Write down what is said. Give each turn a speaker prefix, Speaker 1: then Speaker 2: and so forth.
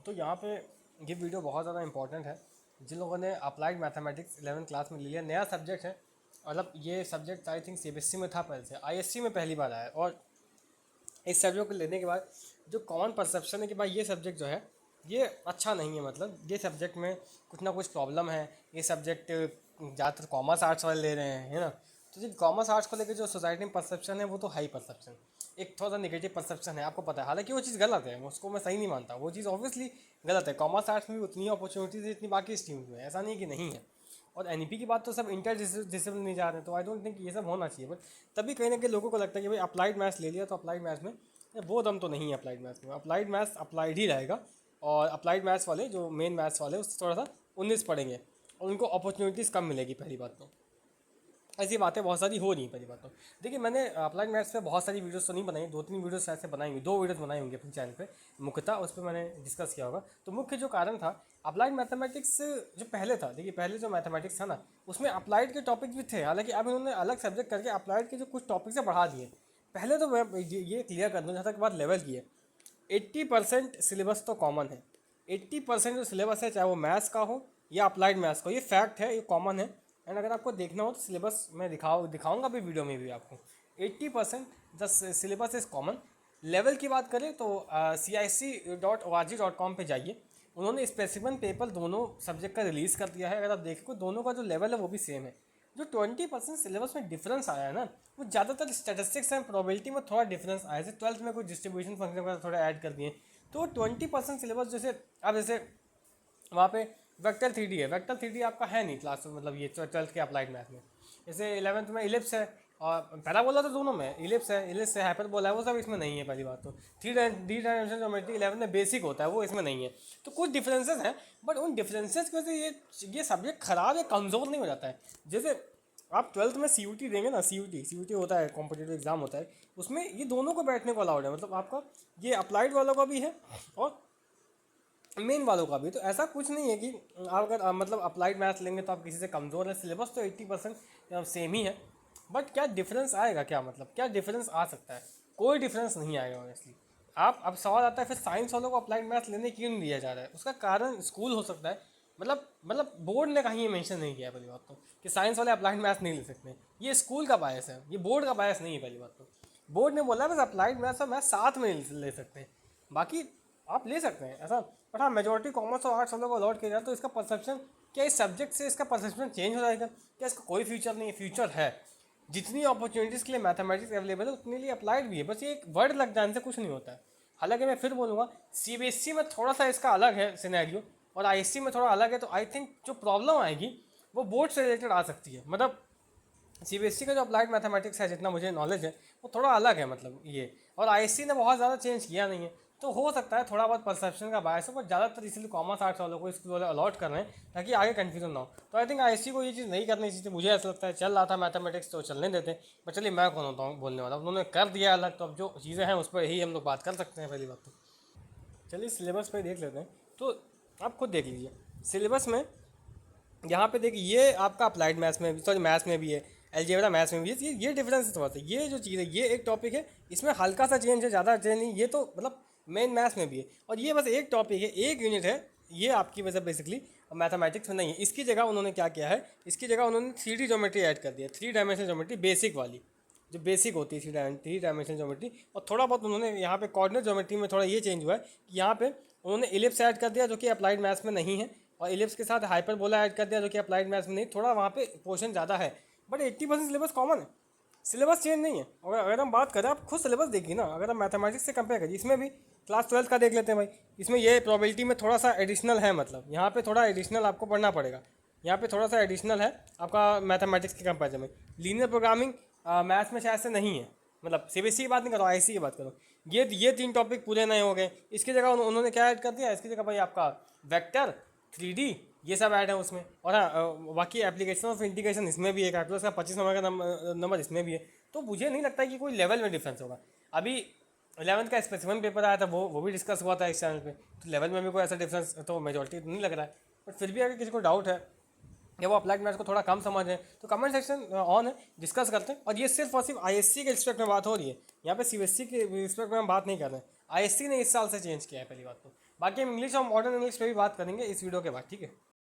Speaker 1: तो यहाँ पे ये वीडियो बहुत ज़्यादा इंपॉर्टेंट है। जिन लोगों ने अप्लाइड मैथमेटिक्स 11th क्लास में ले लिया, नया सब्जेक्ट है। मतलब ये सब्जेक्ट आई थिंक सीबीएसई में था पहले से, आईएससी में पहली बार आया। और इस सब्जेक्ट को लेने के बाद जो कॉमन परसेप्शन है कि भाई ये सब्जेक्ट जो है ये अच्छा नहीं है, मतलब ये सब्जेक्ट में कुछ ना कुछ प्रॉब्लम है, ये सब्जेक्ट ज़्यादातर कॉमर्स आर्ट्स वाले ले रहे हैं, है ना। तो जो कॉमर्स आर्ट्स को लेकर जो सोसाइटी में परसेप्शन है वो तो हाई परसेप्शन, एक थोड़ा सा नेगेटिव परसेप्शन है, आपको पता है। हालांकि वो चीज़ गलत है, उसको मैं सही नहीं मानता, वो चीज़ ऑब्वियसली गलत है। कॉमर्स आर्ट्स में भी उतनी अपॉर्चुनिटीज़ है जितनी बाकी स्ट्रीम्स में, ऐसा नहीं कि नहीं है। और एनईपी की बात तो सब इंटर डिसिप्लिन जा रहे हैं, तो आई डोंट थिंक ये सब होना चाहिए। बट तभी कहीं ना कहीं लोगों को लगता है कि भाई अप्लाइड मैथ्स ले लिया तो अप्लाइड मैथ्स में वो दम तो नहीं है। अप्लाइड मैथ्स में अप्लाइड मैथ्स अप्लाइड ही रहेगा, और अप्लाइड मैथ्स वाले जो मेन मैथ्स वाले उससे थोड़ा सा 19 पढ़ेंगे और उनको अपॉर्चुनिटीज़ कम मिलेगी। पहली बात तो ऐसी बातें बहुत सारी हो रही हैं। पहली बात तो देखिए, मैंने अप्लाइड मैथ्स पे बहुत सारी वीडियोस तो नहीं बनाई, 2-3 वीडियोस ऐसे बनाई हुई, 2 वीडियोस बनाई होंगी अपने चैनल पे मुख्यतः, उस पर मैंने डिस्कस किया होगा। तो मुख्य जो कारण था अप्लाइड मैथमेटिक्स जो पहले था, देखिए पहले जो मैथमेटिक्स था ना उसमें अप्लाइड के टॉपिक भी थे, हालांकि अब इन्होंने अलग सब्जेक्ट करके अप्लाइड के जो कुछ टॉपिक्स है बढ़ा दिए। पहले तो मैं ये क्लियर कर दूँ जहाँ तक बात लेवल की है, 80% सिलेबस तो कॉमन है। 80% जो सिलेबस है, चाहे वो मैथ्स का हो या अप्लाइड मैथ्स का, ये फैक्ट है, ये कॉमन है। एंड अगर आपको देखना हो तो सिलेबस मैं दिखाऊंगा भी वीडियो में भी आपको। 80% the syllabus is common. Level की बात करें तो CIC.org.com पे जाइए, उन्होंने स्पेसिफिक पेपर दोनों सब्जेक्ट का रिलीज़ कर दिया है। अगर आप देखो दोनों का जो लेवल है वो भी सेम है। जो 20% सिलेबस में डिफरेंस आया है ना, वो ज़्यादातर स्टैटिस्टिक्स एंड प्रोबेबिलिटी में थोड़ा डिफरेंस आया। जैसे 12th में कुछ डिस्ट्रीब्यूशन फंक्शन वगैरह थोड़ा ऐड कर दिए, तो 20% सिलेबस जैसे अब जैसे वहाँ पे वेक्टर 3D है, वेक्टर 3D आपका है नहीं क्लास में, मतलब ये 12th के अप्लाइड मैथ में। जैसे 11th में इलिप्स है, और पैराबोला तो दोनों में इलिप्स है, इलिप्स है, हाइपरबोला है, वो सब इसमें नहीं है। पहली बात तो थ्री डायमेंशन ज्योमेट्री 11th में बेसिक होता है, वो इसमें नहीं है। तो कुछ डिफरेंसेस हैं, बट उन डिफरेंसेस की वजह से ये सब्जेक्ट खराब या कमज़ोर नहीं हो जाता है। जैसे आप 12th में CUT देंगे ना, CUT होता है, कॉम्पिटेटिव एग्जाम होता है, उसमें ये दोनों को बैठने को अलाउड है। मतलब आपका ये अप्लाइड वालों का भी है और मेन वालों का भी। तो ऐसा कुछ नहीं है कि आप अगर मतलब अप्लाइड मैथ्स लेंगे तो आप किसी से कमज़ोर है। सिलेबस तो 80% सेम ही है, बट क्या डिफरेंस आएगा, क्या मतलब क्या डिफरेंस आ सकता है? कोई डिफरेंस नहीं आएगा ऑनेस्टली। आप अब सवाल आता है फिर साइंस वालों को अप्लाइड मैथ्स लेने क्यों नहीं दिया जा रहा है? उसका कारण स्कूल हो सकता है, मतलब बोर्ड ने कहीं ये मेंशन नहीं किया है पहली बात तो, कि साइंस वाले अप्लाइड मैथ्स नहीं ले सकते। ये स्कूल का बायस है, ये बोर्ड का बायस नहीं है। पहली बात तो बोर्ड ने बोला है बस अप्लाइड मैथ्स और मैथ्स साथ में ले सकते हैं, बाकी आप ले सकते हैं ऐसा। बट हाँ, मेजोरिटी कॉमर्स और आर्ट्स वालों को अलॉट किया जाए तो इसका परसेप्शन, क्या इस सब्जेक्ट से इसका परसेप्शन चेंज हो जाएगा? क्या इसका कोई फ्यूचर नहीं है? फ्यूचर है। जितनी अपॉर्चुनिटीज़ के लिए मैथमेटिक्स अवेलेबल है उतने लिए अप्लाइड भी है, बस ये एक वर्ड लग जाने से कुछ नहीं होता है। हालांकि मैं फिर बोलूँगा CBSE में थोड़ा सा इसका अलग है सिनेरियो, और ISC में थोड़ा अलग है। तो आई थिंक जो प्रॉब्लम आएगी वो बोर्ड से रिलेटेड आ सकती है। मतलब CBSE का जो अप्लाइड मैथमेटिक्स है, जितना मुझे नॉलेज है, वो थोड़ा अलग है मतलब ये, और ISC ने बहुत ज़्यादा चेंज किया नहीं है। तो हो सकता है थोड़ा बहुत परसेप्शन का बायस हो, पर ज़्यादातर इसलिए कॉमर्स आर्ट्स वालों को स्कूल वाले अलॉट कर रहे हैं ताकि आगे कन्फ्यूजन ना हो। तो आई थिंक ISC को ये चीज़ नहीं करनी चाहिए। मुझे ऐसा लगता है चल रहा था मैथमेटिक्स तो चलने देते, पर चलिए मैं कौन होता हूँ बोलने वाला, उन्होंने कर दिया अलग, तो अब जो चीज़ें हैं उस पर ही हम लोग बात कर सकते हैं। पहली बात तो चलिए सिलेबस पर देख लेते हैं। तो आप खुद देख लीजिए सिलेबस में, यहाँ पे देखिए ये आपका अप्लाइड मैथ्स में, सॉरी मैथ्स में भी है, अलजेब्रा मैथ्स में भी है। ये डिफरेंस है थोड़ा सा। ये जो चीज़ है ये एक टॉपिक है, इसमें हल्का सा चेंज है, ज़्यादा चेंज नहीं। ये तो मतलब मेन मैथ्स में भी है, और ये बस एक टॉपिक है, एक यूनिट है। ये आपकी वजह बेसिकली मैथमेटिक्स में नहीं है। इसकी जगह उन्होंने क्या किया है, इसकी जगह उन्होंने 3D ज्योमेट्री ऐड कर दिया, 3 डायमेंशनल ज्योमेट्री बेसिक वाली, जो बेसिक होती है 3 डायमेंशनल ज्योमेट्री। और थोड़ा बहुत उन्होंने यहाँ पे कोऑर्डिनेट ज्योमेट्री में थोड़ा ये चेंज हुआ है कि यहाँ पे उन्होंने इलिप्स ऐड कर दिया जो कि अप्लाइड मैथ्स में नहीं है, और इलिप्स के साथ हाइपरबोला ऐड कर दिया जो कि अप्लाइड मैथ्स में नहीं। थोड़ा वहाँ पे पोर्शन ज़्यादा है, बट 80% सिलेबस कॉमन है, सिलेबस चेंज नहीं है। और अगर हम बात करें, आप खुद सिलेबस देखिए ना, अगर हम मैथमेटिक्स से कंपेयर करिए, इसमें भी क्लास 12th का देख लेते हैं भाई, इसमें ये प्रोबेबिलिटी में थोड़ा सा एडिशनल है, मतलब यहाँ पे थोड़ा एडिशनल आपको पढ़ना पड़ेगा। यहाँ पे थोड़ा सा एडिशनल है आपका मैथमेटिक्स के कंपेरिजन में। लीनियर प्रोग्रामिंग मैथ्स में शायद से नहीं है, मतलब CBSE की बात नहीं करो, ISC की बात करो। ये 3 टॉपिक पूरे नए हो गए। इसकी जगह उन्होंने क्या ऐड कर दिया, इसकी जगह भाई आपका वेक्टर 3D ये सब ऐड है उसमें। और हाँ, बाकी एप्लीकेशन ऑफ इंटीग्रेशन इसमें भी है, कैलकुलस का 25 नंबर का नंबर इसमें भी है। तो मुझे नहीं लगता कि कोई लेवल में डिफरेंस होगा। अभी 11th का स्पेसिफिक पेपर आया था, वो भी डिस्कस हुआ था इस चैनल पे, तो लेवल में भी कोई ऐसा डिफरेंस तो मेजोरिटी नहीं लग रहा है। बट फिर भी अगर किसी को डाउट है या वो अप्लाइड मैथ्स को थोड़ा कम समझ है, तो कमेंट सेक्शन ऑन है, डिस्कस करते हैं। और ये सिर्फ और सिर्फ ISC के रिस्पेक्ट में बात हो रही है, यहाँ पे CBSE के रिस्पेक्ट में हम बात नहीं कर रहे हैं। आईएससी ने इस साल से चेंज किया है पहली बात तो। बाकी हम इंग्लिश और मॉडर्न इंग्लिश पे भी बात करेंगे इस वीडियो के बाद, ठीक है।